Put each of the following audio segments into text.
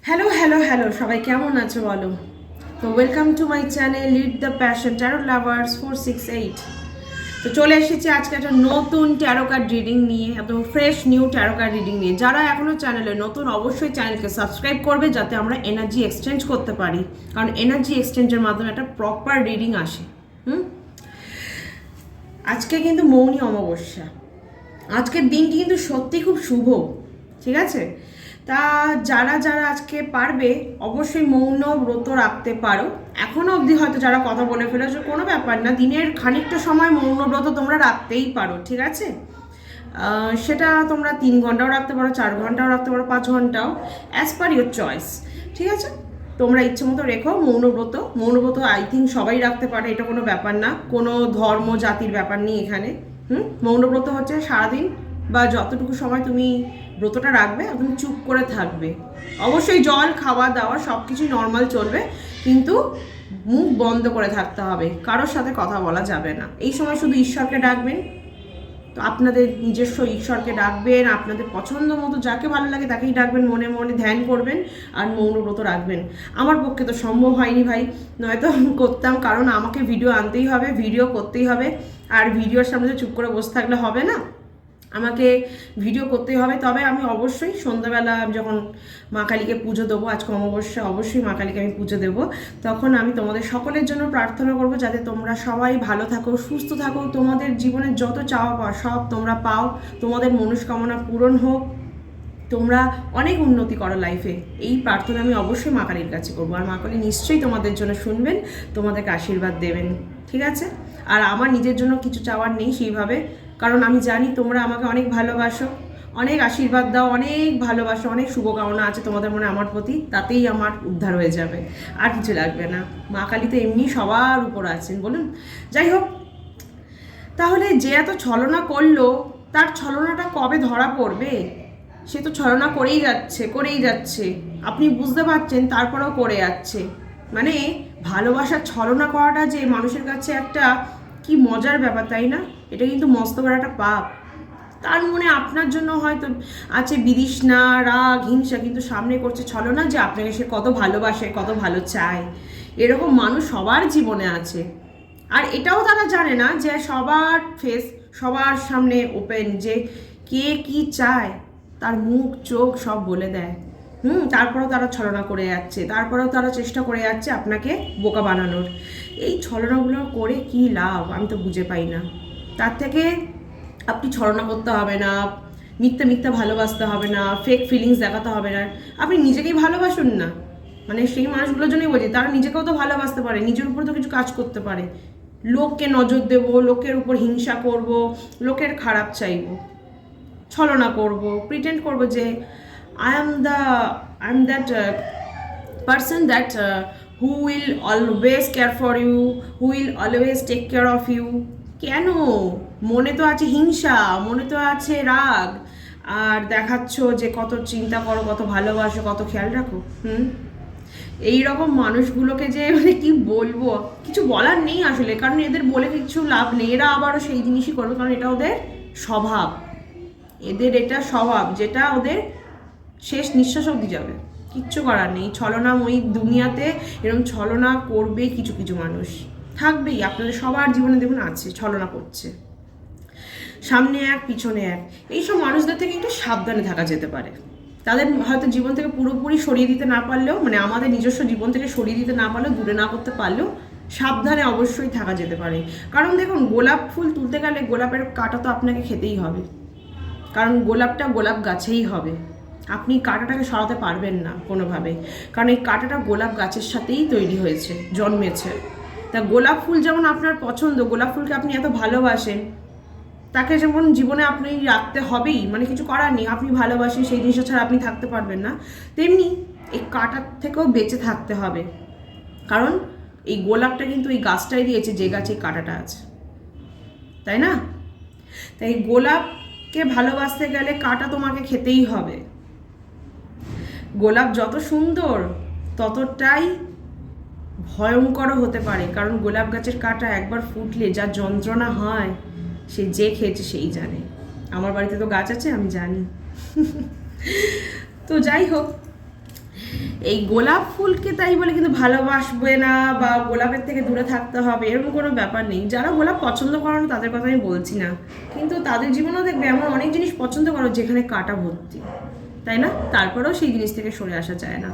Hello hello hello সবাই কেমন আছো বলো। তো welcome to my channel lead the passion taro lovers 468। তো চলে এসেছি আজকে একটা নতুন ট্যারো কার্ড রিডিং নিয়ে, একদম fresh new taro card reading নিয়ে। যারা এখনও চ্যানেলে নতুন অবশ্যই চ্যানেলকে সাবস্ক্রাইব করবে যাতে আমরা এনার্জি এক্সচেঞ্জ করতে পারি, কারণ এনার্জি এক্সচেঞ্জের মাধ্যমে একটা প্রপার রিডিং আসে। আজকে কিন্তু মৌনী অমাবস্যা, আজকের দিনটি কিন্তু সত্যি খুব শুভ, ঠিক আছে? তা যারা যারা আজকে পারবে অবশ্যই মৌন ব্রত রাখতে পারো। এখনও অবধি হয়তো যারা কথা বলে ফেলেছো কোনো ব্যাপার না, দিনের খানিকটা সময় মৌন ব্রত তোমরা রাখতেই পারো, ঠিক আছে? সেটা তোমরা 3 ঘন্টাও রাখতে পারো, 4 ঘন্টাও রাখতে পারো, 5 ঘন্টাও, অ্যাজ পার ইউর চয়েস, ঠিক আছে? তোমরা ইচ্ছে মতো রেখো মৌনব্রত। মৌনব্রত আই থিঙ্ক সবাই রাখতে পারে, এটা কোনো ব্যাপার না, কোনো ধর্ম জাতির ব্যাপার নেই এখানে। মৌনব্রত হচ্ছে সারাদিন বা যতটুকু সময় তুমি ব্রতটা রাখবে একদম চুপ করে থাকবে। অবশ্যই জল খাওয়া দাওয়া সব কিছুই নর্মাল চলবে, কিন্তু মুখ বন্ধ করে থাকতে হবে, কারোর সাথে কথা বলা যাবে না। এই সময় শুধু ঈশ্বরকে ডাকবেন, তো আপনাদের নিজস্ব ঈশ্বরকে ডাকবেন, আপনাদের পছন্দ মতো যাকে ভালো লাগে তাকেই ডাকবেন, মনে মনে ধ্যান করবেন আর মৌনব্রত রাখবেন। আমার পক্ষে তো সম্ভব হয়নি ভাই, নয়তো করতাম, কারণ আমাকে ভিডিও আনতেই হবে, ভিডিও করতেই হবে, আর ভিডিওর সামনে চুপ করে বসে থাকলে হবে না, আমাকে ভিডিও করতেই হবে। তবে আমি অবশ্যই সন্ধ্যাবেলা যখন মা কালীকে পুজো দেবো, আজকে অমাবস্যা, অবশ্যই মা কালীকে আমি পুজো দেবো, তখন আমি তোমাদের সকলের জন্য প্রার্থনা করবো যাতে তোমরা সবাই ভালো থাকো, সুস্থ থাকো, তোমাদের জীবনের যত চাওয়া পাওয়া সব তোমরা পাও, তোমাদের মনস্কামনা পূরণ হোক, তোমরা অনেক উন্নতি করো লাইফে। এই প্রার্থনা আমি অবশ্যই মা কালীর কাছে করবো, আর মা কালী নিশ্চয়ই তোমাদের জন্য শুনবেন, তোমাদেরকে আশীর্বাদ দেবেন, ঠিক আছে? আর আমার নিজের জন্য কিছু চাওয়ার নেই সেইভাবে, কারণ আমি জানি তোমরা আমাকে অনেক ভালোবাসো, অনেক আশীর্বাদ দাও, অনেক ভালোবাসো, অনেক শুভকামনা আছে তোমাদের মনে আমার প্রতি, তাতেই আমার উদ্ধার হয়ে যাবে, আর কিছু লাগবে না। মা কালী তো এমনি সবার উপর আছেন, বলুন। যাই হোক, তাহলে যে এত ছলনা করলো তার ছলনাটা কবে ধরা পড়বে? সে তো ছলনা করেই যাচ্ছে করেই যাচ্ছে, আপনি বুঝতে পারছেন, তারপরেও করে যাচ্ছে। মানে ভালোবাসার ছলনা করাটা যে মানুষের কাছে একটা কি মজার ব্যাপার, তাই না? এটা কিন্তু মস্ত বড় একটা পাপ। তার মনে আপনার জন্য হয়তো আছে বিতৃষ্ণা, রাগ, হিংসা, কিন্তু সামনে করছে ছলনা যে আপনাকে সে কত ভালোবাসে, কত ভালো চায়। এরকম মানুষ সবার জীবনে আছে, আর এটাও তারা জানে না যে সবার ফেস সবার সামনে ওপেন, যে কে কি চায় তার মুখ চোখ সব বলে দেয়। তারপরেও তারা ছলনা করে যাচ্ছে, তারপরেও তারা চেষ্টা করে যাচ্ছে আপনাকে বোকা বানানোর। এই ছলনাগুলো করে কি লাভ আমি তো বুঝে পাই না। তার থেকে আপনি ছলনা করতে হবে না, মিথ্যা মিথ্যা ভালোবাসতে হবে না, ফেক ফিলিংস দেখাতে হবে না, আপনি নিজেকেই ভালোবাসুন না। মানে সেই মানুষগুলোর জন্যই বলছি, তারা নিজেকেও তো ভালোবাসতে পারে, নিজের উপর তো কিছু কাজ করতে পারে। লোককে নজর দেব, লোকের উপর হিংসা করব, লোকের খারাপ চাইব, ছলনা করব, প্রিটেন্ড করব যে I am that person that who will always care for you, who will always take care of you. কেন? মনে তো আছে হিংসা, মনে তো আছে রাগ, আর দেখাচ্ছ যে কত চিন্তা করো, কত ভালোবাসো, কত খেয়াল রাখো। এই রকম মানুষগুলোকে যে মানে কি বলবো, কিছু বলার নেই আসলে, কারণ এদের বলে কিছু লাভ নেই, এরা আবারও সেই জিনিসই করবে, কারণ এটা ওদের স্বভাব, এদের এটা স্বভাব যেটা ওদের শেষ নিঃশ্বাস অবধি যাবে, কিচ্ছু করার নেই। ছলনাময়ী দুনিয়াতে এরকম ছলনা করবে কিছু কিছু মানুষ, থাকবেই, আপনাদের সবার জীবনে দেখুন আছে, ছলনা করছে, সামনে এক পিছনে এক। এইসব মানুষদের থেকে একটু সাবধানে থাকা যেতে পারে। তাদের হয়তো জীবন থেকে পুরোপুরি সরিয়ে দিতে না পারলেও, মানে আমাদের নিজস্ব জীবন থেকে সরিয়ে দিতে না পারলেও, দূরে না করতে পারলেও সাবধানে অবশ্যই থাকা যেতে পারে। কারণ দেখুন, গোলাপ ফুল তুলতে গেলে গোলাপের কাঁটা তো আপনাকে খেতেই হবে, কারণ গোলাপটা গোলাপ গাছেই হবে, আপনি কাঁটাটাকে সরাতে পারবেন না কোনোভাবে, কারণ এই কাঁটাটা গোলাপ গাছের সাথেই তৈরি হয়েছে, জন্মেছে। তা গোলাপ ফুল যেমন আপনার পছন্দ, গোলাপ ফুলকে আপনি এত ভালোবাসেন, তাকে যেমন জীবনে আপনি রাখতে হবেই, মানে কিছু করার নেই, আপনি ভালোবাসেন সেই জিনিসটা ছাড়া আপনি থাকতে পারবেন না, তেমনি এই কাঁটার থেকেও বেঁচে থাকতে হবে, কারণ এই গোলাপটা কিন্তু এই গাছটাই দিয়েছে যে গাছে কাঁটাটা আছে, তাই না? তাই গোলাপকে ভালোবাসতে গেলে কাঁটা তোমাকে খেতেই হবে। গোলাপ যত সুন্দর ততটাই ভয়ঙ্কর হতে পারে, কারণ গোলাপ গাছের কাঁটা একবার ফুটলে যা যন্ত্রণা হয় সে যে খেয়েছে সেই জানে। আমার বাড়িতে তো গাছ আছে, আমি জানি। তো যাই হোক, এই গোলাপ ফুলকে তাই বলে কিন্তু ভালোবাসবে না বা গোলাপের থেকে দূরে থাকতে হবে এরকম কোনো ব্যাপার নেই। যারা গোলাপ পছন্দ করেন তাদের কথা আমি বলছি না, কিন্তু তাদের জীবনেও দেখবে এমন অনেক জিনিস পছন্দ করো যেখানে কাঁটা ভর্তি, তাই না? তারপরেও সেই জিনিস থেকে সরে আসা যায় না।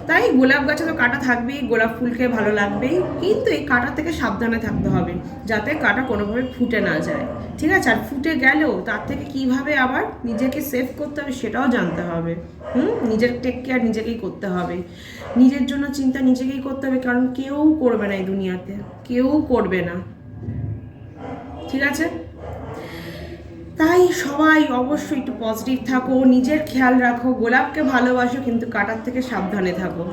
তাই গোলাপ গাছে তো কাঁটা থাকবেই, গোলাপ ফুলকে ভালো লাগবেই, কিন্তু এই কাঁটা থেকে সাবধানে থাকতে হবে যাতে কাঁটা কোনোভাবে ফুটে না যায়, ঠিক আছে? আর ফুটে গেলেও তার থেকে কিভাবে আবার নিজেকে সেভ করতে হবে সেটাও জানতে হবে। নিজের টেক কেয়ার নিজেকেই করতে হবে, নিজের জন্য চিন্তা নিজেকেই করতে হবে, কারণ কেউ করবে না এই দুনিয়াতে, কেউ করবে না, ঠিক আছে? তাই সবাই অবশ্যই একটু পজিটিভ থাকো, নিজের খেয়াল রাখো, গোলাপকে ভালোবাসো, কিন্তু কাঁটার থেকে সাবধানে থাকো।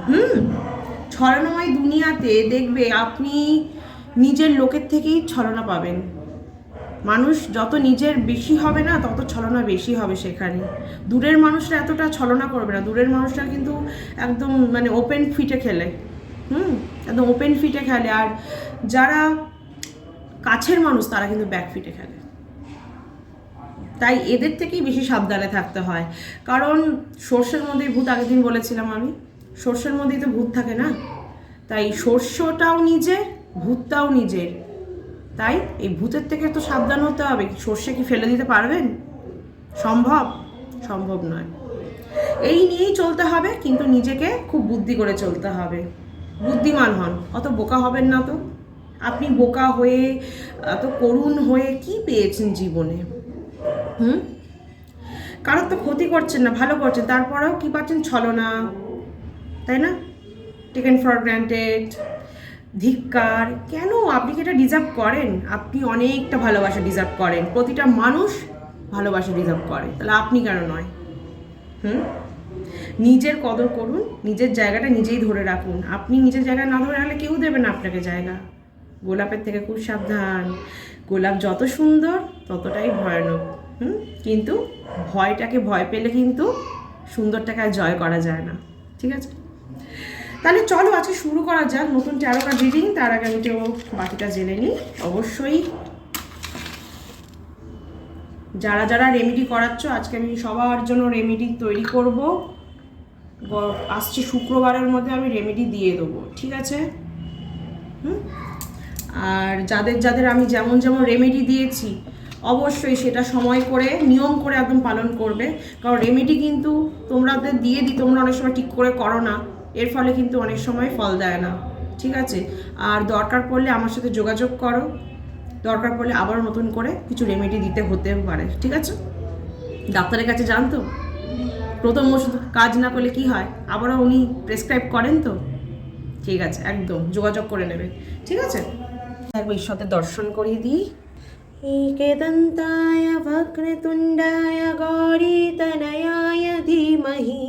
ছলনাময় দুনিয়াতে দেখবে আপনি নিজের লোকের থেকেই ছলনা পাবেন। মানুষ যত নিজের বেশি হবে না তত ছলনা বেশি হবে সেখানে। দূরের মানুষরা এতটা ছলনা করবে না, দূরের মানুষরা কিন্তু একদম মানে ওপেন ফিটে খেলে, একদম ওপেন ফিটে খেলে। আর যারা কাছের মানুষ তারা কিন্তু ব্যাক ফিটে খেলে। তাই এদের থেকেই বেশি সাবধানে থাকতে হয়, কারণ সর্ষের মধ্যেই ভূত, আগের দিন বলেছিলাম আমি, সর্ষের মধ্যেই তো ভূত থাকে না। তাই সর্ষটাও নিজের, ভূতটাও নিজের। তাই এই ভূতের থেকে তো সাবধান হতে হবে। সর্ষে কি ফেলে দিতে পারবেন? সম্ভব? সম্ভব নয়। এই নিয়েই চলতে হবে, কিন্তু নিজেকে খুব বুদ্ধি করে চলতে হবে। বুদ্ধিমান হন, অত বোকা হবেন না তো। আপনি বোকা হয়ে এত করুণ হয়ে কি পেয়েছেন জীবনে? কারোর তো ক্ষতি করছেন না, ভালো করছেন, তারপরেও কি পাচ্ছেন? ছলনা, তাই না? টেকেন ফর গ্রান্টেড, ধিক্কার। কেন? আপনি কি এটা ডিজার্ভ করেন? আপনি অনেকটা ভালোবাসা ডিজার্ভ করেন, প্রতিটা মানুষ ভালোবাসা ডিজার্ভ করে, তাহলে আপনি কেন নয়? নিজের কদর করুন, নিজের জায়গাটা নিজেই ধরে রাখুন। আপনি নিজের জায়গা না ধরে রাখলে কেউ দেবে না আপনাকে জায়গা। গোলাপের থেকে খুব সাবধান। গোলাপ যত সুন্দর ততটাই ভয়ানক। কিন্তু ভয়টাকে ভয় পেলে কিন্তু সুন্দরটাকে আর জয় করা যায় না, ঠিক আছে? তাহলে চলো আজকে শুরু করা যাক নতুন ট্যারো কার্ড রিডিং। তার আগে আমি তো বাকিটা জেনে নিই। অবশ্যই যারা যারা রেমেডি করাচ্ছ, আজকে আমি সবার জন্য রেমেডি তৈরি করব। আসছে শুক্রবারের মধ্যে আমি রেমেডি দিয়ে দেবো, ঠিক আছে? আর যাদের যাদের আমি যেমন যেমন রেমেডি দিয়েছি অবশ্যই সেটা সময় করে নিয়ম করে একদম পালন করবে, কারণ রেমেডি কিন্তু তোমাদের দিয়ে দিই, তোমরা অনেক সময় ঠিক করে করো না, এর ফলে কিন্তু অনেক সময় ফল দেয় না, ঠিক আছে? আর দরকার পড়লে আমার সাথে যোগাযোগ করো, দরকার পড়লে আবারও নতুন করে কিছু রেমেডি দিতে হতে পারে, ঠিক আছে? ডাক্তারের কাছে যান তো, প্রথম ওষুধ কাজ না করলে কি হয়, আবারও উনি প্রেসক্রাইব করেন তো, ঠিক আছে? একদম যোগাযোগ করে নেবে, ঠিক আছে? একবার ঈশ্বরের দর্শন করিয়ে দিই। एकदन्ताय वक्रतुण्डाय गौरीतनयाय धीमहि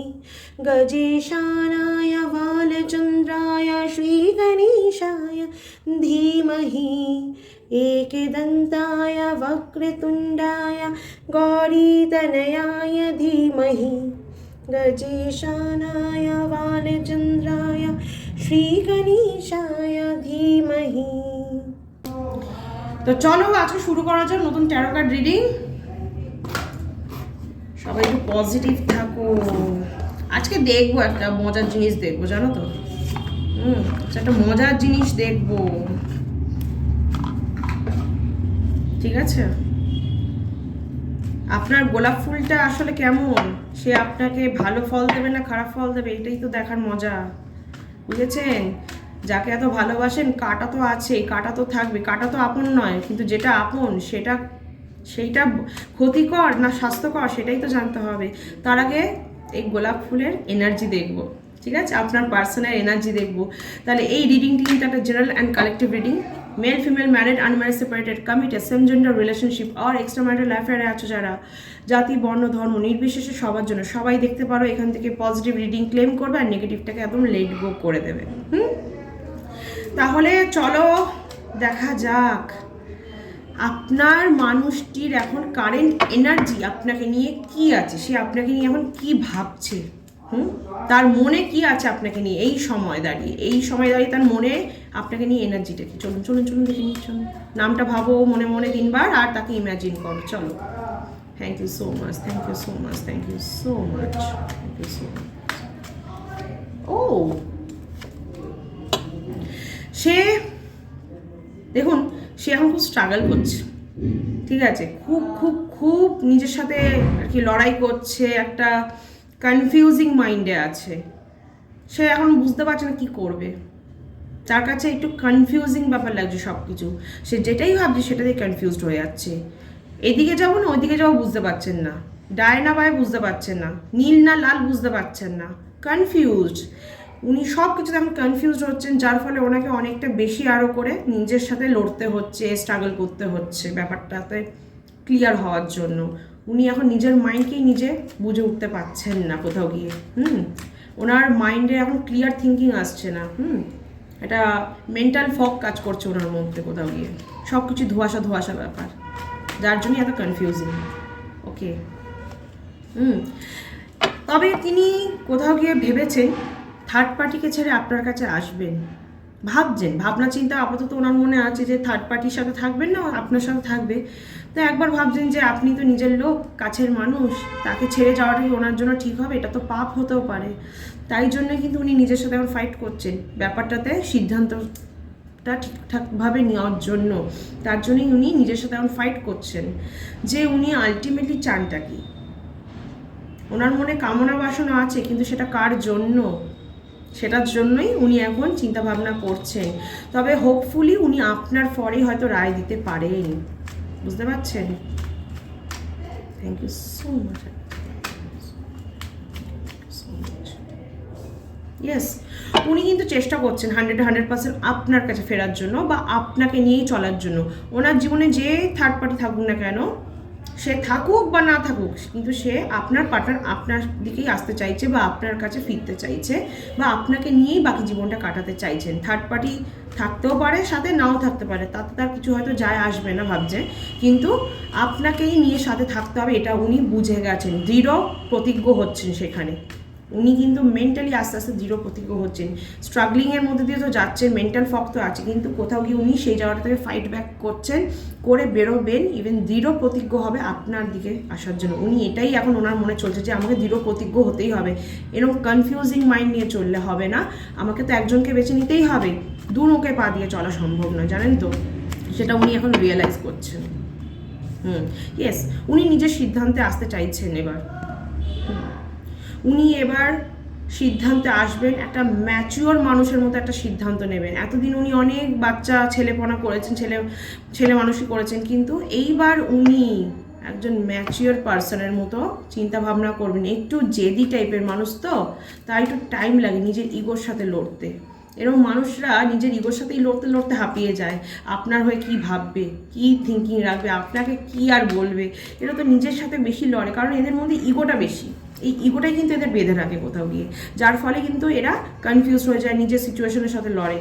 गजेशानाय बालचन्द्राय श्रीगणेशाय धीमहि एकदन्ताय वक्रतुण्डाय गौरीतनयाय धीमहि गजेशानाय बालचन्द्राय श्रीगणेशाय धीमहि। তো চলো আজকে শুরু করা যাক নতুন ট্যারো কার্ড রিডিং। সবাই একটু পজিটিভ থাকো। আজকে দেখবো একটা মজার জিনিস, দেখবো জানো তো, একটা মজার জিনিস দেখবো, ঠিক আছে? আপনার গোলাপ ফুলটা আসলে কেমন, সে আপনাকে ভালো ফল দেবে না খারাপ ফল দেবে, এটাই তো দেখার মজা, বুঝেছেন? যাকে এত ভালোবাসেন, কাঁটা তো আছে, কাঁটা তো থাকবে, কাঁটা তো আপন নয়, কিন্তু যেটা আপন সেইটা ক্ষতিকর না স্বাস্থ্যকর সেটাই তো জানতে হবে। তার আগে এই গোলাপ ফুলের এনার্জি দেখব, ঠিক আছে? আপনার পার্সোনাল এনার্জি দেখব। তাহলে এই রিডিংটি কিন্তু একটা general and collective reading. Male female married unmarried separated committed same gender relationship আর এক্সট্রা ম্যারিটাল অ্যাফেয়ারে আছো যারা, জাতি বর্ণ ধর্ম নির্বিশেষে সবার জন্য, সবাই দেখতে পারো। এখান থেকে পজিটিভ রিডিং ক্লেম করবে আর নেগেটিভটাকে একদম লেট গো করে দেবে। তাহলে চলো দেখা যাক আপনার মানুষটির এখন কারেন্ট এনার্জি আপনাকে নিয়ে কি আছে, সে আপনাকে নিয়ে এখন কি ভাবছে, তার মনে কি আছে আপনাকে নিয়ে এই সময় দাঁড়িয়ে তার মনে আপনাকে নিয়ে এনার্জিটা কি। চলুন চলুন চলুন দেখে নিই, চলুন। নামটা ভাবো মনে মনে 3 বার আর তাকে ইমাজিন করো, চলো। Thank you so much, thank you so much, thank you so much, thank you so much. ও সে দেখুন, সে এখন খুব স্ট্রাগল করছে, ঠিক আছে, খুব খুব খুব নিজের সাথে আর কি লড়াই করছে, একটা কনফিউজিং মাইন্ডে আছে। সে এখন বুঝতে পারছে না কী করবে, তার কাছে একটু কনফিউজিং ব্যাপার লাগছে সব কিছু। সে যেটাই ভাবছে সেটাতেই কনফিউজড হয়ে যাচ্ছে। এদিকে যাবো না ওইদিকে যাবো বুঝতে পারছেন না, ডায় না বায় বুঝতে পারছেন না, নীল না লাল বুঝতে পারছেন না, কনফিউজড। উনি সব কিছুতে এখন কনফিউজড হচ্ছেন, যার ফলে ওনাকে অনেকটা বেশি আরও করে নিজের সাথে লড়তে হচ্ছে, স্ট্রাগল করতে হচ্ছে ব্যাপারটাতে ক্লিয়ার হওয়ার জন্য। উনি এখন নিজের মাইন্ডকেই নিজে বুঝে উঠতে পারছেন না কোথাও গিয়ে। ওনার মাইন্ডে এখন ক্লিয়ার থিঙ্কিং আসছে না। একটা মেন্টাল ফগ কাজ করছে ওনার মধ্যে কোথাও গিয়ে, সব কিছু ধোঁয়াশা ধোঁয়াশা ব্যাপার, যার জন্যই এত কনফিউজিং। ওকে, তবে তিনি কোথাও গিয়ে ভেবেছেন থার্ড পার্টিকে ছেড়ে আপনার কাছে আসবেন, ভাবছেন, ভাবনা চিন্তা আপাতত ওনার মনে আছে যে থার্ড পার্টির সাথে থাকবেন না, আপনার সাথে থাকবে। তো একবার ভাবছেন যে আপনি তো নিজের লোক, কাছের মানুষ, তাকে ছেড়ে যাওয়াটাই ওনার জন্য ঠিক হবে, এটা তো পাপ হতেও পারে। তাই জন্য কিন্তু উনি নিজের সাথে এখন ফাইট করছেন ব্যাপারটাতে, সিদ্ধান্তটা ঠিকঠাকভাবে নেওয়ার জন্য। তার জন্যই উনি নিজের সাথে এখন ফাইট করছেন যে উনি আলটিমেটলি চানটা কি। ওনার মনে কামনা বাসনা আছে, কিন্তু সেটা কার জন্য, সেটার জন্যই উনি এখন চিন্তা ভাবনা করছেন। তবে হোপফুলি উনি আপনার পরেই হয়তো রায় দিতে পারেন, বুঝতে পারছেন? Thank you so much. Yes, উনি কিন্তু চেষ্টা করছেন 100% আপনার কাছে ফেরার জন্য বা আপনাকে নিয়েই চলার জন্য। ওনার জীবনে যে থার্ড পার্টি থাকুক না কেন, সে থাকুক বা না থাকুক, কিন্তু সে আপনার পার্টনার আপনার দিকেই আসতে চাইছে বা আপনার কাছে ফিরতে চাইছে বা আপনাকে নিয়েই বাকি জীবনটা কাটাতে চাইছেন। থার্ড পার্টি থাকতেও পারে সাথে, নাও থাকতে পারে, তাতে তার কিছু হয়তো যায় আসবে না ভাবছে, কিন্তু আপনাকেই নিয়ে সাথে থাকতে হবে, এটা উনি বুঝে গেছেন, দৃঢ় প্রতিজ্ঞ হচ্ছেন সেখানে। উনি কিন্তু মেন্টালি আস্তে আস্তে দৃঢ় প্রতিজ্ঞ হচ্ছেন, স্ট্রাগলিংয়ের মধ্যে দিয়ে তো যাচ্ছেন, মেন্টাল ফক তো আছে, কিন্তু কোথাও গিয়ে উনি সেই জায়গাটা থেকে ফাইট ব্যাক করছেন, করে বেরোবেন, ইভেন দৃঢ় প্রতিজ্ঞ হবে আপনার দিকে আসার জন্য। উনি এটাই এখন ওনার মনে চলছে যে আমাকে দৃঢ় প্রতিজ্ঞ হতেই হবে, এরকম কনফিউজিং মাইন্ড নিয়ে চললে হবে না, আমাকে তো একজনকে বেছে নিতেই হবে, দু নৌকে পা দিয়ে চলা সম্ভব নয়, জানেন তো, সেটা উনি এখন রিয়েলাইজ করছেন। ইয়েস, উনি নিজের সিদ্ধান্তে আসতে চাইছেন এবার। উনি এবার সিদ্ধান্তে আসবেন, একটা ম্যাচিওর মানুষের মতো একটা সিদ্ধান্ত নেবেন। এতদিন উনি অনেক বাচ্চা ছেলেপনা করেছেন, ছেলে মানুষই করেছেন, কিন্তু এইবার উনি একজন ম্যাচিওর পার্সনের মতো চিন্তা ভাবনা করবেন। একটু জেদি টাইপের মানুষ তো, তাই একটু টাইম লাগে নিজের ইগোর সাথে লড়তে। এরকম মানুষরা নিজের ইগোর সাথেই লড়তে লড়তে হাঁপিয়ে যায়, আপনার হয়ে কী ভাববে, কী থিঙ্কিং রাখবে, আপনাকে কী আর বলবে, এরা তো নিজের সাথে বেশি লড়ে, কারণ এদের মধ্যে ইগোটা বেশি। এই ইগোটাই কিন্তু এদের বেঁধে রাখে কোথাও গিয়ে, যার ফলে কিন্তু এরা কনফিউজ হয়ে যায়, নিজের সিচুয়েশনের সাথে লড়ে।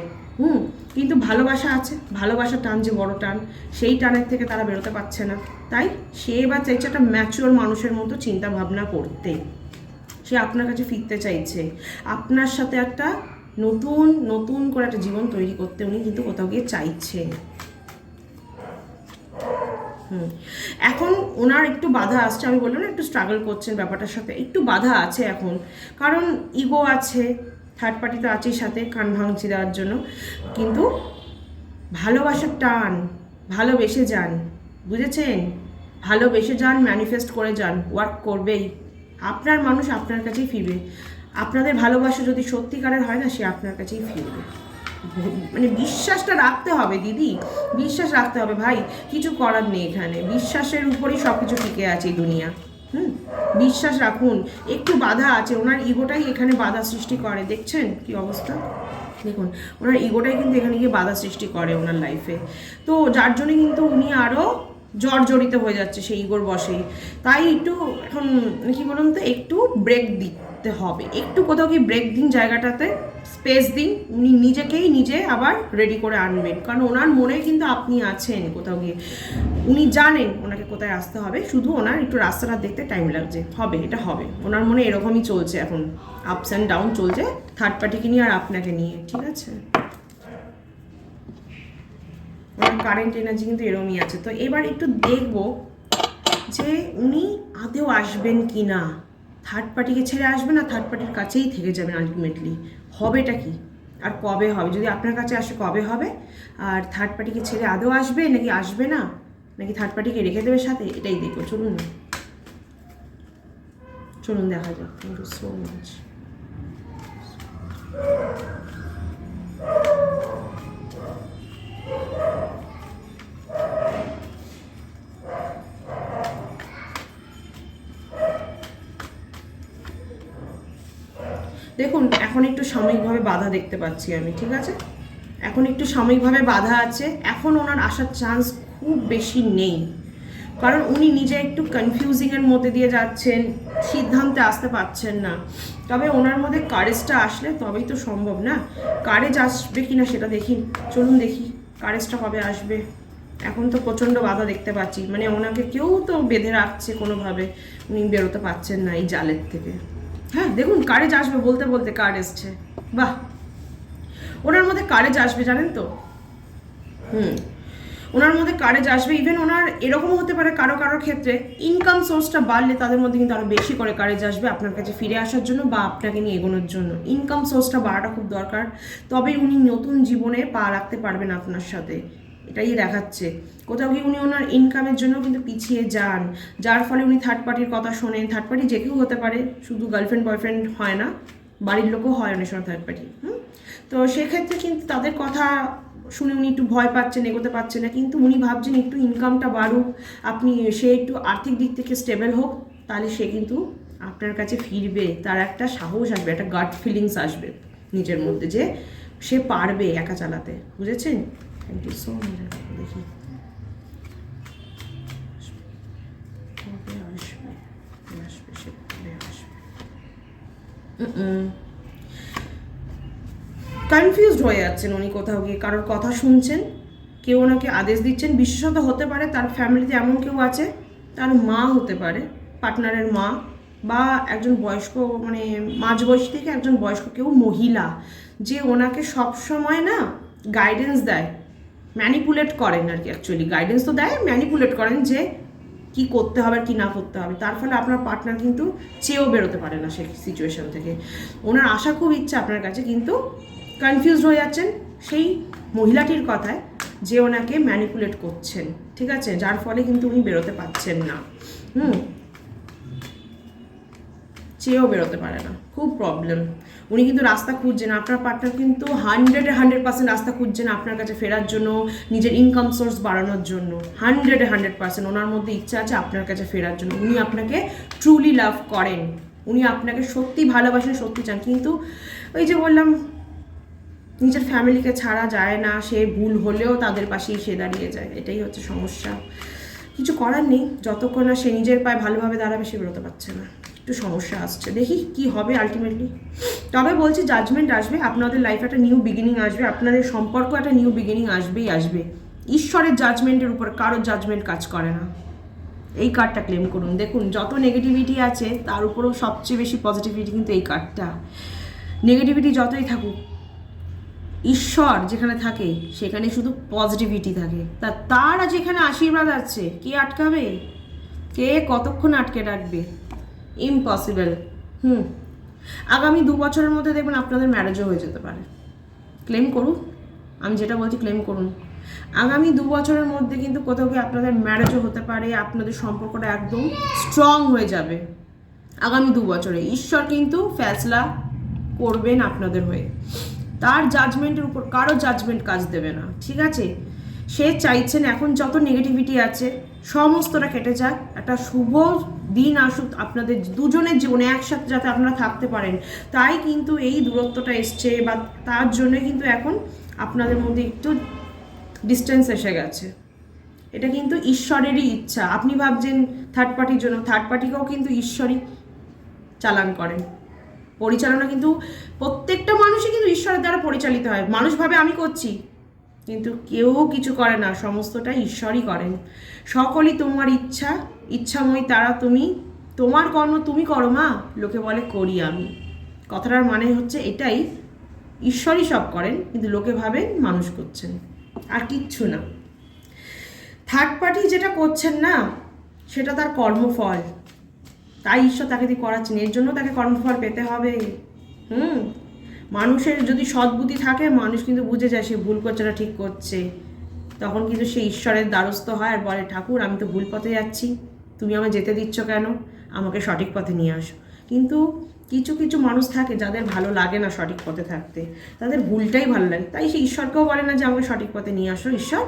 কিন্তু ভালোবাসা আছে, ভালোবাসার টান যে বড় টান, সেই টানের থেকে তারা বেরোতে পারছে না। তাই সে এবার চাইছে একটা ম্যাচিওর মানুষের মতো চিন্তা ভাবনা করতে। সে আপনার কাছে ফিরতে চাইছে, আপনার সাথে একটা নতুন নতুন করে একটা জীবন তৈরি করতে উনি কিন্তু কোথাও গিয়ে চাইছেন। এখন ওনার একটু বাধা আসছে, আমি বললাম না একটু স্ট্রাগল করছেন ব্যাপারটার সাথে, একটু বাধা আছে এখন, কারণ ইগো আছে, থার্ড পার্টি তো আছেই সাথে কান ভাঙছি দেওয়ার জন্য, কিন্তু ভালোবাসার টান, ভালোবেসে যান, বুঝেছেন? ভালোবেসে যান, ম্যানিফেস্ট করে যান, ওয়ার্ক করবেই, আপনার মানুষ আপনার কাছেই ফিরবে। আপনাদের ভালোবাসা যদি সত্যিকারের হয় না, সে আপনার কাছেই ফিরবে। মানে বিশ্বাসটা রাখতে হবে দিদি, বিশ্বাস রাখতে হবে ভাই, কিছু করার নেই এখানে, বিশ্বাসের উপরেই সব কিছু টিকে আছে এই দুনিয়া। বিশ্বাস রাখুন। একটু বাধা আছে, ওনার ইগোটাই এখানে বাধা সৃষ্টি করে, দেখছেন কি অবস্থা, দেখুন ওনার ইগোটাই কিন্তু এখানে গিয়ে বাধা সৃষ্টি করে ওনার লাইফে। তো যার জন্য কিন্তু উনি আরও জর্জরিত হয়ে যাচ্ছে সেই ইগোর বসেই। তাই একটু এখন কি বলুন তো, একটু ব্রেক দিতে হবে, একটু কোথাও কি ব্রেক দিন, জায়গাটাতে স্পেস দিন, উনি নিজেকেই নিজে আবার রেডি করে আনবেন, কারণ ওনার মনে কিন্তু আপনি আছেন কোথাও গিয়ে, উনি জানেন ওনাকে কোথায় আসতে হবে, শুধু ওনার একটু রাস্তাটা দেখতে টাইম লাগছে, হবে, এটা হবে। ওনার মনে এরকমই চলছে এখন, আপস অ্যান্ড ডাউন চলছে থার্ড পার্টিকে নিয়ে আর আপনাকে নিয়ে, ঠিক আছে? ওনার কারেন্ট এনার্জি কিন্তু এরকমই আছে। তো এবার একটু দেখবো যে উনি আদেও আসবেন কি না, থার্ড পার্টিকে ছেড়ে আসবেন আর থার্ড পার্টির কাছেই থেকে যাবেন আলটিমেটলি। হবেটা কি আর কবে হবে? যদি আপনার কাছে আসে কবে হবে? আর থার্ড পার্টিকে ছেড়ে আদৌ আসবে নাকি আসবে না, নাকি থার্ড পার্টিকে রেখে দেবে সাথে, এটাই দেখো। চলুন না, চলুন দেখা যাক। Thank you so much. দেখুন এখন একটু সাময়িকভাবে বাধা দেখতে পাচ্ছি আমি, ঠিক আছে? এখন একটু সাময়িকভাবে বাধা আছে, এখন ওনার আসার চান্স খুব বেশি নেই, কারণ উনি নিজে একটু কনফিউজিংয়ের মধ্যে দিয়ে যাচ্ছেন, সিদ্ধান্তে আসতে পারছেন না। তবে ওনার মধ্যে কারেজটা আসলে তবেই তো সম্ভব না? কারেজ আসবে কি না সেটা দেখি, চলুন দেখি কারেজটা কবে আসবে। এখন তো প্রচণ্ড বাধা দেখতে পাচ্ছি, মানে ওনাকে কেউ তো বেঁধে রাখছে কোনোভাবে, উনি বেরোতে পারছেন না এই জালের থেকে। হ্যাঁ দেখুন কারেজ আসবে বলতে বলতে কার্ড এসছে, বাহ, ওনার মধ্যে কারেজ আসবে জানেন তো। ওনার মধ্যে কারেজ আসবে। ইভেন ওনার এরকমও হতে পারে কারো কারোর ক্ষেত্রে ইনকাম সোর্সটা বাড়লে তাদের মধ্যে কিন্তু আরও বেশি করে কারেজ আসবে আপনার কাছে ফিরে আসার জন্য বা আপনাকে নিয়ে এগোনোর জন্য। ইনকাম সোর্সটা বাড়াটা খুব দরকার, তবে উনি নতুন জীবনে পা রাখতে পারবেন আপনার সাথে, এটাই দেখাচ্ছে। কোথাও গিয়ে উনি ওনার ইনকামের জন্য কিন্তু পিছিয়ে যান, যার ফলে উনি থার্ড পার্টির কথা শোনেন। থার্ড পার্টি যে কেউ হতে পারে, শুধু গার্লফ্রেন্ড বয়ফ্রেন্ড হয় না, বাড়ির লোকও হয় অনেক সময় থার্ড পার্টি। তো সেক্ষেত্রে কিন্তু তাদের কথা শুনে উনি একটু ভয় পাচ্ছেন, এগোতে পারছেন না। কিন্তু উনি ভাবছেন একটু ইনকামটা বাড়ুক, সে একটু আর্থিক দিক থেকে স্টেবল হোক, তাহলে সে কিন্তু আপনার কাছে ফিরবে। তার একটা সাহস আসবে, একটা গাট ফিলিংস আসবে নিজের মধ্যে যে সে পারবে একা চালাতে, বুঝেছেন? Thank you so much. দেখি কবে আসবে, আসবে সে কবে আসবে। কনফিউজড হয়ে যাচ্ছেন উনি, কোথাও গিয়ে কারোর কথা শুনছেন, কেউ ওনাকে আদেশ দিচ্ছেন। বিশেষত হতে পারে তার ফ্যামিলিতে এমন কেউ আছে, তার মা হতে পারে, পার্টনারের মা, বা একজন বয়স্ক, মানে মাঝবয়সী থেকে একজন বয়স্ক কেউ মহিলা, যে ওনাকে সবসময় না গাইডেন্স দেয়, ম্যানিপুলেট করেন আর কি। অ্যাকচুয়ালি গাইডেন্স তো দেয়, ম্যানিপুলেট করেন যে কি করতে হবে কি না করতে হবে। তার ফলে আপনার পার্টনার কিন্তু চেয়েও বেরোতে পারে না সেই সিচুয়েশন থেকে। ওনার আশা খুব ইচ্ছা আপনার কাছে, কিন্তু কনফিউজড হয়ে যাচ্ছেন সেই মহিলাটির কথায় যে ওনাকে ম্যানিপুলেট করছেন, ঠিক আছে? যার ফলে কিন্তু উনি বেরোতে পারছেন না, চেয়েও বেরোতে পারে না, খুব প্রবলেম। উনি কিন্তু রাস্তা খুঁজছেন, আপনার পার্টনার কিন্তু 100% রাস্তা খুঁজছেন আপনার কাছে ফেরার জন্য, নিজের ইনকাম সোর্স বাড়ানোর জন্য। 100% ওনার মধ্যে ইচ্ছা আছে আপনার কাছে ফেরার জন্য। উনি আপনাকে ট্রুলি লাভ করেন, উনি আপনাকে সত্যি ভালোবাসেন, সত্যি চান। কিন্তু ওই যে বললাম, নিজের ফ্যামিলিকে ছাড়া যায় না, সে ভুল হলেও তাদের পাশেই সে দাঁড়িয়ে যায়, এটাই হচ্ছে সমস্যা। কিছু করার নেই, যতক্ষণ না সে নিজের পায়ে ভালোভাবে দাঁড়াবে সে বেরোতে পারছে না, একটু সমস্যা আসছে। দেখি কি হবে আলটিমেটলি। তবে বলছি জাজমেন্ট আসবে, আপনাদের লাইফে একটা নিউ বিগিনিং আসবে, আপনাদের সম্পর্ক একটা নিউ বিগিনিং আসবেই আসবে। ঈশ্বরের জাজমেন্টের উপর কারোর জাজমেন্ট কাজ করে না, এই কার্ডটা ক্লেম করুন। দেখুন যত নেগেটিভিটি আছে তার উপরেও সবচেয়ে বেশি পজিটিভিটি কিন্তু এই কার্ডটা। নেগেটিভিটি যতই থাকুক, ঈশ্বর যেখানে থাকে সেখানে শুধু পজিটিভিটি থাকে। তার যেখানে আশীর্বাদ আছে, কে আটকাবে? কে কতক্ষণ আটকে রাখবে? ইম্পসিবল। আগামী 2 বছরের মধ্যে দেখবেন আপনাদের ম্যারেজও হয়ে যেতে পারে। ক্লেম করুন, আমি যেটা বলছি ক্লেম করুন। আগামী 2 বছরের মধ্যে কিন্তু কোথাও গিয়ে আপনাদের ম্যারেজও হতে পারে, আপনাদের সম্পর্কটা একদম স্ট্রং হয়ে যাবে। আগামী 2 বছরে ঈশ্বর কিন্তু ফ্যাসলা করবেন আপনাদের হয়ে, তার জাজমেন্টের উপর কারো জাজমেন্ট কাজ দেবে না, ঠিক আছে? সে চাইছেন এখন যত নেগেটিভিটি আছে সমস্তটা কেটে যাক, একটা শুভ দিন আসুক আপনাদের দুজনের জীবনে, একসাথে যাতে আপনারা থাকতে পারেন। তাই কিন্তু এই দূরত্বটা এসছে, বা তার জন্য কিন্তু এখন আপনাদের মধ্যে একটু ডিস্টেন্স এসে গেছে। এটা কিন্তু ঈশ্বরেরই ইচ্ছা। আপনি ভাবছেন থার্ড পার্টির জন্য, থার্ড পার্টিকেও কিন্তু ঈশ্বরই চালান করেন। পরিচালনা কিন্তু প্রত্যেকটা মানুষই কিন্তু ঈশ্বরের দ্বারা পরিচালিত হয়। মানুষ ভাবে আমি করছি, কিন্তু কেউ কিছু করে না, সমস্তটা ঈশ্বরই করেন। সকলই তোমার ইচ্ছা, ইচ্ছাময়ী তারা তুমি, তোমার কর্ম তুমি করো মা, লোকে বলে করি আমি। কথাটার মানে হচ্ছে এটাই, ঈশ্বরই সব করেন, কিন্তু লোকে ভাবেন মানুষ করছেন, আর কিচ্ছু না। থার্ড পার্টি যেটা করছেন না, সেটা তার কর্মফল, তাই ঈশ্বর তাকে দিয়ে করাচ্ছেন, এর জন্য তাকে কর্মফল পেতে হবে। মানুষের যদি সদ্বুদ্ধি থাকে, মানুষ কিন্তু বুঝে যায় সে ভুল করছে না ঠিক করছে, তখন কিন্তু সে ঈশ্বরের দ্বারস্থ হয় আর বলে, ঠাকুর আমি তো ভুল পথে যাচ্ছি, তুমি আমায় যেতে দিচ্ছ কেন, আমাকে সঠিক পথে নিয়ে আসো। কিন্তু কিছু কিছু মানুষ থাকে যাদের ভালো লাগে না সঠিক পথে থাকতে, তাদের ভুলটাই ভালো লাগে, তাই সে ঈশ্বরকেও বলে না যে আমাকে সঠিক পথে নিয়ে আসো, ঈশ্বর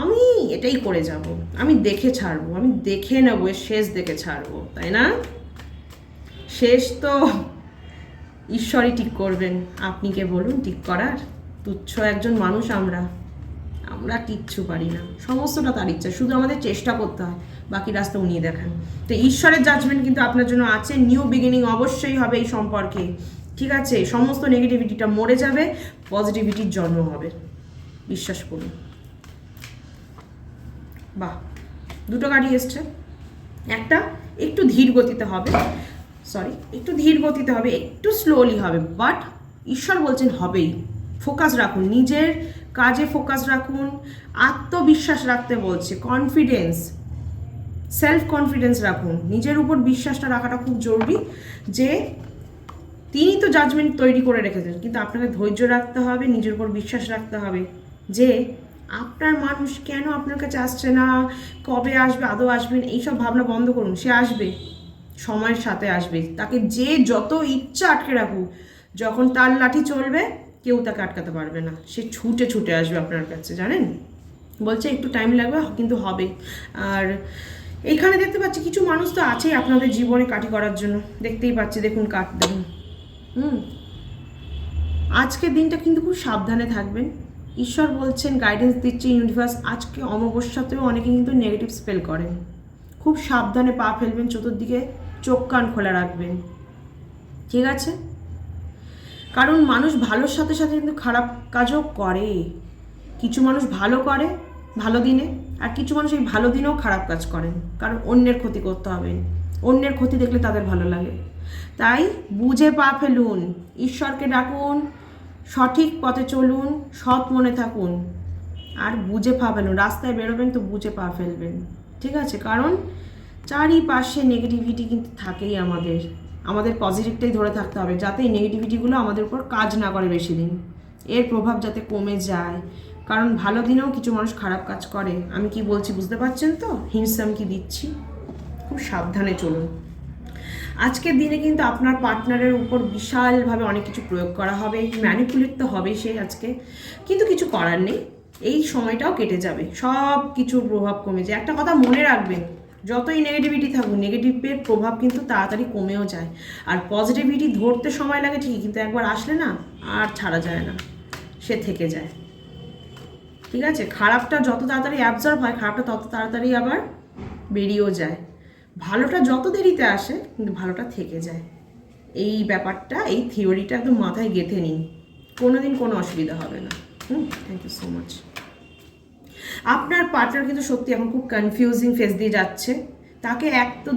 আমি এটাই করে যাব, আমি দেখে ছাড়বো, আমি দেখে নেবো, এর শেষ দেখে ছাড়বো, তাই না? শেষ তো ঈশ্বরই ঠিক করবেন, আপনি কে বলুন ঠিক করার? তুচ্ছ একজন মানুষ আমরা কিচ্ছু পারি না, সমস্তটা তার ইচ্ছা, শুধু আমাদের চেষ্টা করতে হয়, বাকি রাস্তা উনি দেখান। তো ঈশ্বরের জাজমেন্ট কিন্তু আপনার জন্য আছে, নিউ বিগিনিং অবশ্যই হবে এই সম্পর্কে, ঠিক আছে? সমস্ত নেগেটিভিটিটা মরে যাবে, পজিটিভিটির জন্ম হবে, বিশ্বাস করুন। বাহ, দুটো গাড়ি এসছে, একটা একটু ধীর গতিতে হবে, একটু ধীর গতিতে হবে, একটু স্লোলি হবে, বাট ঈশ্বর বলছেন হবেই। ফোকাস রাখুন, নিজের কাজে ফোকাস রাখুন, আত্মবিশ্বাস রাখতে বলছে, কনফিডেন্স, সেলফ কনফিডেন্স রাখুন, নিজের উপর বিশ্বাসটা রাখাটা খুব জরুরি, যে তিনি তো জাজমেন্ট তৈরি করে রেখেছেন, কিন্তু আপনাকে ধৈর্য রাখতে হবে, নিজের উপর বিশ্বাস রাখতে হবে যে আপনার মানুষ কেন আপনার কাছে আসছে না, কবে আসবে, আদৌ আসবেন, এইসব ভাবনা বন্ধ করুন। সে আসবে, সময়ের সাথে আসবে, তাকে যে যত ইচ্ছা আটকে রাখুক, যখন তার লাঠি চলবে কেউ তাকে আটকাতে পারবে না, সে ছুটে ছুটে আসবে আপনার কাছে, জানেন? বলছে একটু টাইম লাগবে কিন্তু হবে। আর এইখানে দেখতে পাচ্ছি কিছু মানুষ তো আছেই আপনাদের জীবনে কাটি করার জন্য, দেখতেই পাচ্ছি, দেখুন কাট, দেখুন। আজকের দিনটা কিন্তু খুব সাবধানে থাকবেন, ঈশ্বর বলছেন, গাইডেন্স দিচ্ছে ইউনিভার্স, আজকে অমাবস্যাতেও অনেকে কিন্তু নেগেটিভ স্পেল করেন, খুব সাবধানে পা ফেলবেন, চতুর্দিকে চোখ কান খোলা রাখবেন, ঠিক আছে? কারণ মানুষ ভালোর সাথে সাথে কিন্তু খারাপ কাজও করে, কিছু মানুষ ভালো করে ভালো দিনে, আর কিছু মানুষ এই ভালো দিনেও খারাপ কাজ করেন, কারণ অন্যের ক্ষতি করতে হবে, অন্যের ক্ষতি দেখলে তাদের ভালো লাগে। তাই বুঝে পা ফেলুন, ঈশ্বরকে ডাকুন, সঠিক পথে চলুন, সৎ মনে থাকুন, আর বুঝে পা ফেলুন, রাস্তায় বেরোবেন তো বুঝে পা ফেলবেন, ঠিক আছে? কারণ চারিপাশে নেগেটিভিটি কিন্তু থাকেই, আমাদের পজিটিভটাই ধরে থাকতে হবে, যাতে এই নেগেটিভিটিগুলো আমাদের উপর কাজ না করে বেশি দিন, এর প্রভাব যাতে কমে যায়। কারণ ভালো দিনেও কিছু মানুষ খারাপ কাজ করে, আমি কি বলছি বুঝতে পারছেন তো, হিংসা আমি কি দিচ্ছি? খুব সাবধানে চলুন। আজকের দিনে কিন্তু আপনার পার্টনারের উপর বিশালভাবে অনেক কিছু প্রয়োগ করা হবে, ম্যানিপুলেট তো হবেই সে আজকে, কিন্তু কিছু করার নেই, এই সময়টাও কেটে যাবে, সব কিছুর প্রভাব কমে যায়। একটা কথা মনে রাখবেন, যতই নেগেটিভিটি থাকুক, নেগেটিভের প্রভাব কিন্তু তাড়াতাড়ি কমেও যায়, আর পজিটিভিটি ধরতে সময় লাগে ঠিকই, কিন্তু একবার আসলে না আর ছাড়া যায় না, সে থেকে যায়, ঠিক আছে? খারাপটা যত তাড়াতাড়ি অ্যাবজর্ব হয়, খারাপটা তত তাড়াতাড়ি আবার বেরিয়েও যায়, ভালোটা যত দেরিতে আসে কিন্তু ভালোটা থেকে যায়। এই ব্যাপারটা, এই থিওরিটা একদম মাথায় গেঁথে নিন, কোনোদিন কোনো অসুবিধা হবে না। Thank you so much. আপনার পার্টনার কিন্তু সত্যি এখন খুব কনফিউজিং ফেজ দিয়ে যাচ্ছে, তাকে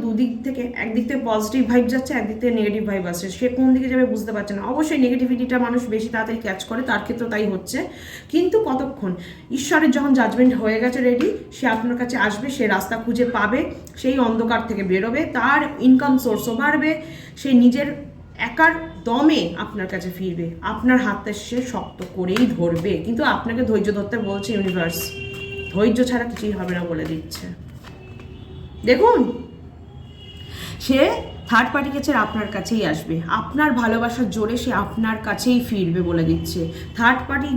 দুদিক থেকে, একদিক থেকে পজিটিভ ভাইব যাচ্ছে, একদিক থেকে নেগেটিভ ভাইব আসছে, সে কোন দিকে যাবে বুঝতে পারছে না। অবশ্যই নেগেটিভিটিটা মানুষ বেশি তাড়াতাড়ি ক্যাচ করে, তার ক্ষেত্রে তাই হচ্ছে, কিন্তু কতক্ষণ, ঈশ্বরের যখন জাজমেন্ট হয়ে গেছে রেডি, সে আপনার কাছে আসবে, সে রাস্তা খুঁজে পাবে, সেই অন্ধকার থেকে বেরোবে, তার ইনকাম সোর্সও বাড়বে, সে নিজের একার দমে আপনার কাছে ফিরবে, আপনার হাতটা সে শক্ত করেই ধরবে, কিন্তু আপনাকে ধৈর্য ধরতে বলছে ইউনিভার্স, ধৈর্য ছাড়া কিছুই হবে না বলে দিচ্ছে। দেখুন, সে থার্ড পার্টিকে ছেড়ে আপনার কাছেই আসবে, আপনার ভালোবাসার জোরে সে আপনার কাছেই ফিরবে বলে দিচ্ছে। থার্ড পার্টি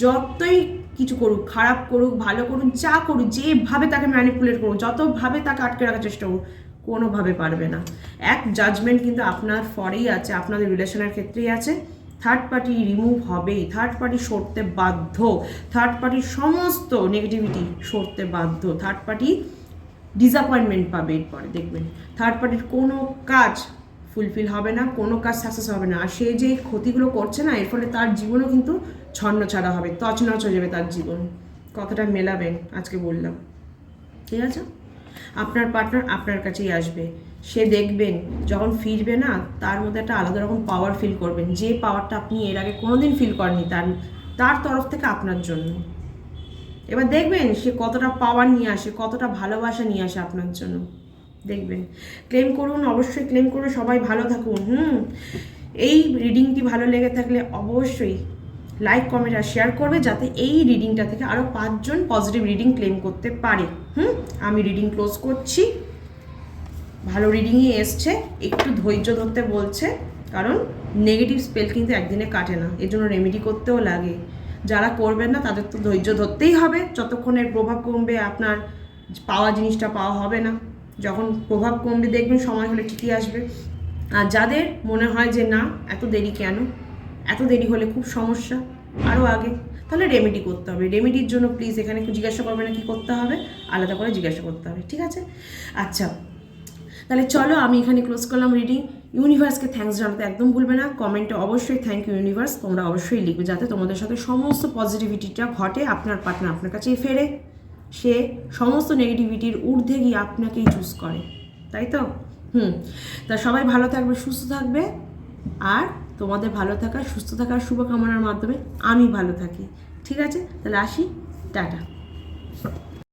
যতই কিছু করুক, খারাপ করুক, ভালো করুক, যা করুক, যেভাবে তাকে ম্যানিপুলেট করুক, যতভাবে তাকে আটকে রাখার চেষ্টা করুক, কোনোভাবে পারবে না। এক জাজমেন্ট কিন্তু আপনার ফরেই আছে, আপনাদের রিলেশনের ক্ষেত্রেই আছে, থার্ড পার্টি রিমুভ হবেই, থার্ড পার্টি সরতে বাধ্য, থার্ড পার্টির সমস্ত নেগেটিভিটি সরতে বাধ্য, থার্ড পার্টি ডিসঅ্যাপয়েন্টমেন্ট পাবে, এরপরে দেখবেন থার্ড পার্টির কোনো কাজ ফুলফিল হবে না, কোনো কাজ সাকসেস হবে না, আর সে যে ক্ষতিগুলো করছে না, এর ফলে তার জীবনও কিন্তু ছন্ন ছাড়া হবে, তছনছ হয়ে যাবে তার জীবন। কথাটা মেলাবেন, আজকে বললাম, ঠিক আছে? আপনার পার্টনার আপনার কাছেই আসবে, সে দেখবেন যখন ফিরবে না, তার মধ্যে একটা আলাদা রকম পাওয়ার ফিল করবেন, যে পাওয়ারটা আপনি এর আগে কোনোদিন ফিল করেননি তার তরফ থেকে আপনার জন্য। এবার দেখবেন সে কতটা পাওয়ার নিয়ে আসে, কতটা ভালোবাসা নিয়ে আসে আপনার জন্য, দেখবেন। ক্লেম করুন, অবশ্যই ক্লেম করুন, সবাই ভালো থাকুন। এই রিডিংটি ভালো লেগে থাকলে অবশ্যই লাইক, কমেন্ট আর শেয়ার করবে, যাতে এই রিডিংটা থেকে আরও 5 জন পজিটিভ রিডিং ক্লেম করতে পারে। আমি রিডিং ক্লোজ করছি। ভালো রিডিংই এসছে, একটু ধৈর্য ধরতে বলছে, কারণ নেগেটিভ স্পেল কিন্তু একদিনে কাটে না, এর জন্য রেমেডি করতেও লাগে। যারা করবেন না তাদের তো ধৈর্য ধরতেই হবে, যতক্ষণের প্রভাব কমবে আপনার পাওয়া জিনিসটা পাওয়া হবে না। যখন প্রভাব কমবে দেখবেন সময় হলে ঠিকই আসবে। আর যাদের মনে হয় যে না এত দেরি কেন, এত দেরি হলে খুব সমস্যা আরও আগে, তাহলে রেমেডি করতে হবে। রেমেডির জন্য প্লিজ এখানে জিজ্ঞাসা করবে না কী করতে হবে, আলাদা করে জিজ্ঞাসা করতে হবে, ঠিক আছে? আচ্ছা, তাহলে চলো আমি এখানে ক্লোজ করলাম রিডিং। ইউনিভার্সকে থ্যাঙ্কস জানাতে একদম ভুলবে না, কমেন্টে অবশ্যই থ্যাংক ইউ ইউনিভার্স তোমরা অবশ্যই লিখবে, যাতে তোমাদের সাথে সমস্ত পজিটিভিটিটা ঘটে, আপনার পার্টনার আপনার কাছেই ফেরে, সে সমস্ত নেগেটিভিটির ঊর্ধ্বে গিয়ে আপনাকেই চুজ করে, তাই তো? তা সবাই ভালো থাকবে, সুস্থ থাকবে, আর তোমাদের ভালো থাকা সুস্থ থাকার শুভকামনার মাধ্যমে আমি ভালো থাকি, ঠিক আছে? তাহলে আসি, টাটা।